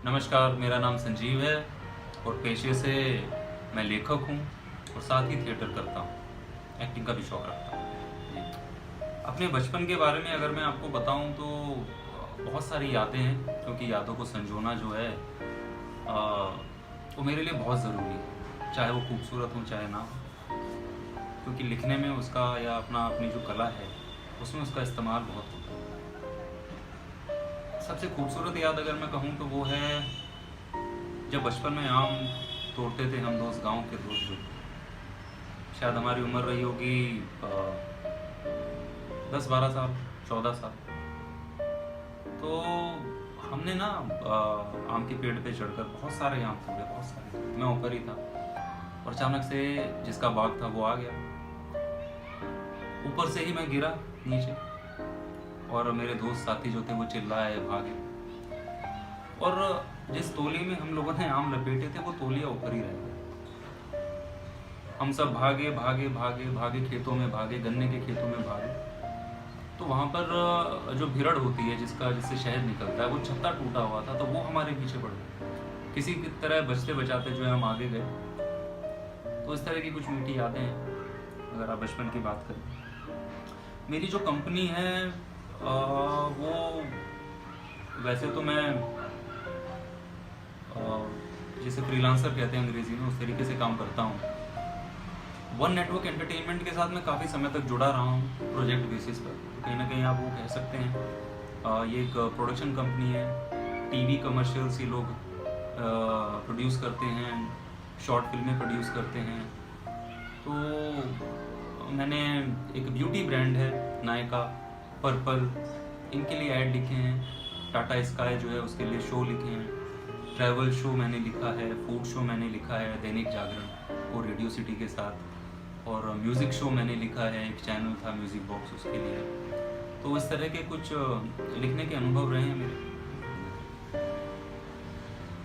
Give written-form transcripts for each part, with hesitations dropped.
नमस्कार, मेरा नाम संजीव है और पेशे से मैं लेखक हूँ और साथ ही थिएटर करता हूँ, एक्टिंग का भी शौक रखता हूँ जी। अपने बचपन के बारे में अगर मैं आपको बताऊँ तो बहुत सारी यादें हैं, क्योंकि यादों को संजोना जो है वो मेरे लिए बहुत ज़रूरी है, चाहे वो खूबसूरत हो चाहे ना हो, क्योंकि लिखने में उसका या अपनी जो कला है उसमें उसका इस्तेमाल बहुत होता है। सबसे खूबसूरत याद अगर मैं कहूँ तो वो है जब बचपन में आम तोड़ते थे हम दोस्त, गांव के दोस्त, जो शायद हमारी उम्र रही होगी 10-12 साल, 14 साल। तो हमने ना आम के पेड़ पे चढ़कर बहुत सारे आम तोड़े, बहुत सारे। मैं ऊपर ही था और अचानक से जिसका बाग था वो आ गया, ऊपर से ही मैं गिरा नीचे और मेरे दोस्त साथी जो थे वो चिल्लाए, भागे। और जिस तोली में हम लोगों ने आम लपेटे थे वो तोलिया ऊपर ही रह गया। हम सब भागे भागे भागे भागे, खेतों में भागे, गन्ने के खेतों में भागे। तो वहाँ पर जो भिरड़ होती है जिससे शहद निकलता है, वो छत्ता टूटा हुआ था, तो वो हमारे पीछे पड़ गया। किसी की तरह बचते बचाते जो है हम आगे गए। तो इस तरह की कुछ मीठी यादें हैं अगर आप बचपन की बात करें। मेरी जो कंपनी है वो वैसे तो मैं जिसे फ्रीलांसर कहते हैं अंग्रेजी में, उस तरीके से काम करता हूँ। वन नेटवर्क एंटरटेनमेंट के साथ मैं काफ़ी समय तक जुड़ा रहा हूँ प्रोजेक्ट बेसिस पर। तो कहीं ना कहीं आप वो कह सकते हैं ये एक प्रोडक्शन कंपनी है। टीवी कमर्शियल्स ये लोग प्रोड्यूस करते हैं, शॉर्ट फिल्में प्रोड्यूस करते हैं। तो मैंने एक ब्यूटी ब्रांड है नायका, पर्पल, इनके लिए ऐड लिखे हैं। टाटा स्काई जो है उसके लिए शो लिखे हैं। ट्रैवल शो मैंने लिखा है, फूड शो मैंने लिखा है दैनिक जागरण और रेडियो सिटी के साथ। और म्यूज़िक शो मैंने लिखा है, एक चैनल था म्यूज़िक बॉक्स, उसके लिए। तो इस तरह के कुछ लिखने के अनुभव रहे हैं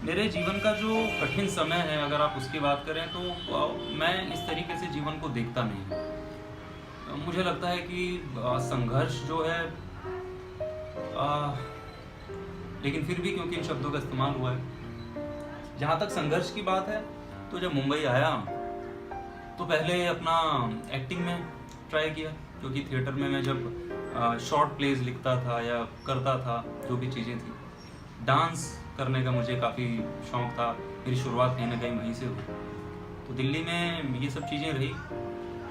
मेरे जीवन का जो कठिन समय है अगर आप उसकी बात करें तो मैं इस तरीके से जीवन को देखता नहीं हूँ। मुझे लगता है कि संघर्ष जो है लेकिन फिर भी क्योंकि इन शब्दों का इस्तेमाल हुआ है, जहाँ तक संघर्ष की बात है तो जब मुंबई आया तो पहले अपना एक्टिंग में ट्राई किया, क्योंकि थिएटर में मैं जब शॉर्ट प्लेज लिखता था या करता था, जो भी चीज़ें थी, डांस करने का मुझे काफ़ी शौक़ था। मेरी शुरुआत कहीं ना कहीं वहीं से हुई। तो दिल्ली में ये सब चीज़ें रही,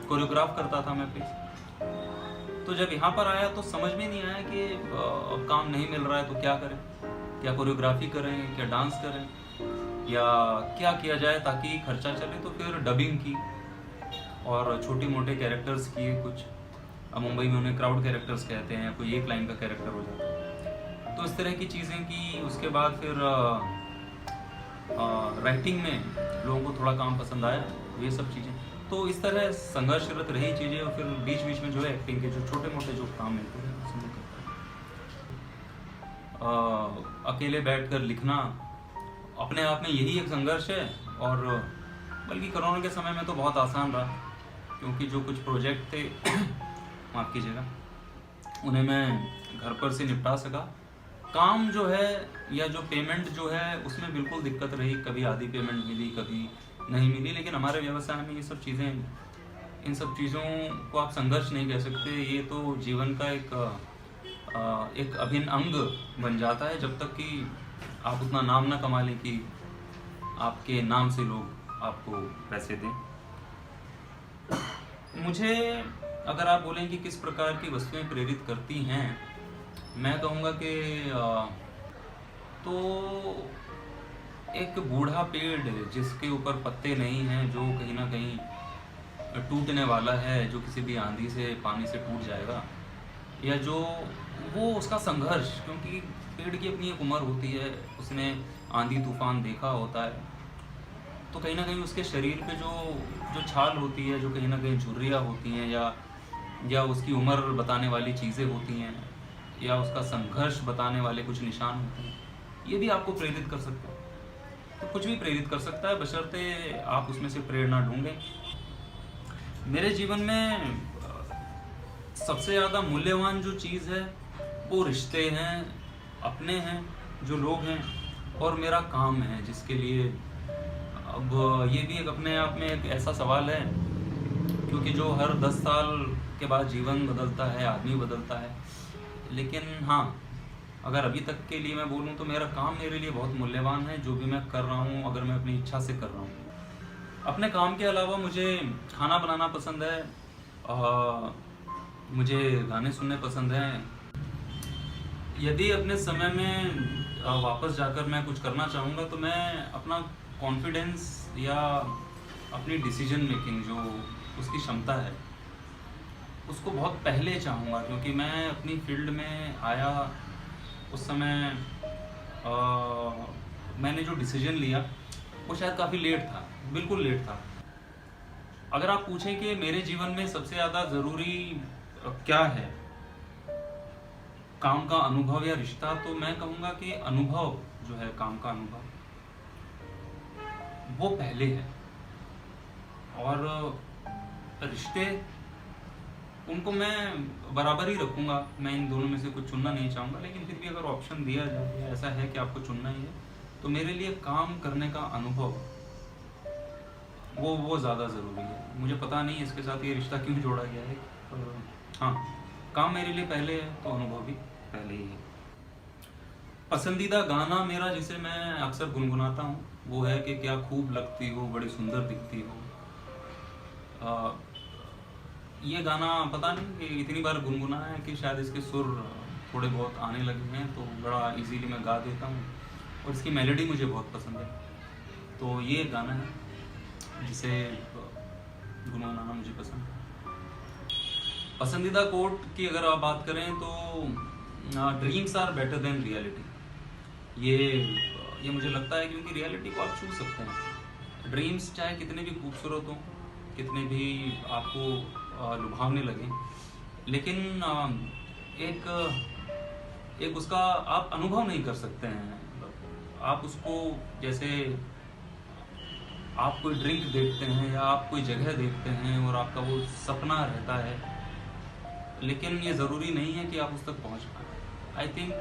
कोरियोग्राफ करता था मैं प्लीज। तो जब यहाँ पर आया तो समझ में नहीं आया कि अब काम नहीं मिल रहा है तो क्या करें, क्या कोरियोग्राफी करें, क्या डांस करें, या क्या किया जाए ताकि खर्चा चले। तो फिर डबिंग की और छोटे मोटे कैरेक्टर्स किए कुछ। अब मुंबई में उन्हें क्राउड कैरेक्टर्स कहते हैं, कोई एक लाइन का कैरेक्टर हो जाता है। तो इस तरह की चीज़ें की। उसके बाद फिर राइटिंग में लोगों को थोड़ा काम पसंद आया, ये सब चीज़ें। तो इस तरह संघर्षरत रही चीज़ें। और फिर बीच बीच में जो है एक्टिंग के जो छोटे मोटे जो काम मिलते हैं उसमें करता। अकेले बैठकर लिखना अपने आप में यही एक संघर्ष है। और बल्कि कोरोना के समय में तो बहुत आसान रहा, क्योंकि जो कुछ प्रोजेक्ट थे माफ़ कीजिएगा, उन्हें मैं घर पर से निपटा सका। काम जो है या जो पेमेंट जो है उसमें बिल्कुल दिक्कत रही, कभी आधी पेमेंट मिली, कभी नहीं मिली। लेकिन हमारे व्यवसाय में ये सब चीज़ें, इन सब चीज़ों को आप संघर्ष नहीं कह सकते। ये तो जीवन का एक अभिन्न अंग बन जाता है, जब तक कि आप उतना नाम ना कमा लें कि आपके नाम से लोग आपको पैसे दें। मुझे अगर आप बोलें कि किस प्रकार की वस्तुएं प्रेरित करती हैं, मैं कहूँगा कि तो एक बूढ़ा पेड़ जिसके ऊपर पत्ते नहीं हैं, जो कहीं ना कहीं टूटने वाला है, जो किसी भी आंधी से, पानी से टूट जाएगा, या जो वो उसका संघर्ष, क्योंकि पेड़ की अपनी एक उम्र होती है, उसने आंधी तूफान देखा होता है। तो कहीं ना कहीं उसके शरीर पे जो छाल होती है, जो कहीं ना कहीं झुर्रियाँ होती हैं, या उसकी उम्र बताने वाली चीज़ें होती हैं, या उसका संघर्ष बताने वाले कुछ निशान होते हैं, ये भी आपको प्रेरित कर सकते हैं। तो कुछ भी प्रेरित कर सकता है, बशर्ते आप उसमें से प्रेरणा ढूंढें। मेरे जीवन में सबसे ज़्यादा मूल्यवान जो चीज़ है वो रिश्ते हैं, अपने हैं, जो लोग हैं, और मेरा काम है जिसके लिए। अब ये भी एक अपने आप में एक ऐसा सवाल है, क्योंकि जो हर 10 साल के बाद जीवन बदलता है, आदमी बदलता है। लेकिन हाँ, अगर अभी तक के लिए मैं बोलूँ तो मेरा काम मेरे लिए बहुत मूल्यवान है। जो भी मैं कर रहा हूँ, अगर मैं अपनी इच्छा से कर रहा हूँ। अपने काम के अलावा मुझे खाना बनाना पसंद है, मुझे गाने सुनने पसंद हैं। यदि अपने समय में वापस जाकर मैं कुछ करना चाहूँगा तो मैं अपना कॉन्फिडेंस या अपनी डिसीजन मेकिंग जो उसकी क्षमता है उसको बहुत पहले चाहूँगा, क्योंकि मैं अपनी फील्ड में आया उस समय मैंने जो डिसीजन लिया वो शायद काफ़ी लेट था, बिल्कुल लेट था। अगर आप पूछें कि मेरे जीवन में सबसे ज़्यादा ज़रूरी क्या है, काम का अनुभव या रिश्ता, तो मैं कहूँगा कि अनुभव जो है, काम का अनुभव वो पहले है। और रिश्ते उनको मैं बराबर ही रखूँगा। मैं इन दोनों में से कुछ चुनना नहीं चाहूँगा, लेकिन फिर भी अगर ऑप्शन दिया जाए या ऐसा है कि आपको चुनना ही है, तो मेरे लिए काम करने का अनुभव वो ज़्यादा ज़रूरी है। मुझे पता नहीं इसके साथ ये रिश्ता क्यों जोड़ा गया है, पर हाँ, काम मेरे लिए पहले है तो अनुभव भी पहले ही है। पसंदीदा गाना मेरा जिसे मैं अक्सर गुनगुनाता हूँ वो है कि क्या खूब लगती हो, बड़ी सुंदर दिखती हो। ये गाना पता नहीं कि इतनी बार गुनगुना है कि शायद इसके सुर थोड़े बहुत आने लगे हैं, तो बड़ा इजीली मैं गा देता हूँ। और इसकी मेलोडी मुझे बहुत पसंद है, तो ये गाना है जिसे गुनगुनाना मुझे पसंद है। पसंदीदा कोट की अगर आप बात करें तो dreams are better than reality. ये मुझे लगता है, क्योंकि रियलिटी को आप छू सकते हैं। ड्रीम्स चाहे कितने भी खूबसूरत हों, कितने भी आपको लुभावने लगें, लेकिन एक उसका आप अनुभव नहीं कर सकते हैं। आप उसको, जैसे आप कोई ड्रिंक देखते हैं या आप कोई जगह देखते हैं और आपका वो सपना रहता है, लेकिन ये ज़रूरी नहीं है कि आप उस तक पहुंच पाएँ। I think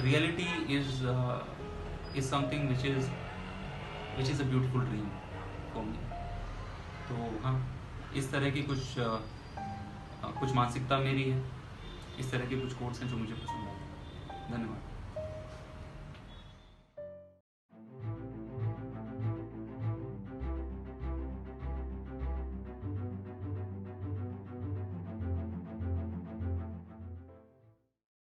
reality is something which is a beautiful dream for me. तो हाँ, इस तरह की कुछ मानसिकता मेरी है, इस तरह के कुछ कोट्स हैं जो मुझे पसंद आते हैं। धन्यवाद।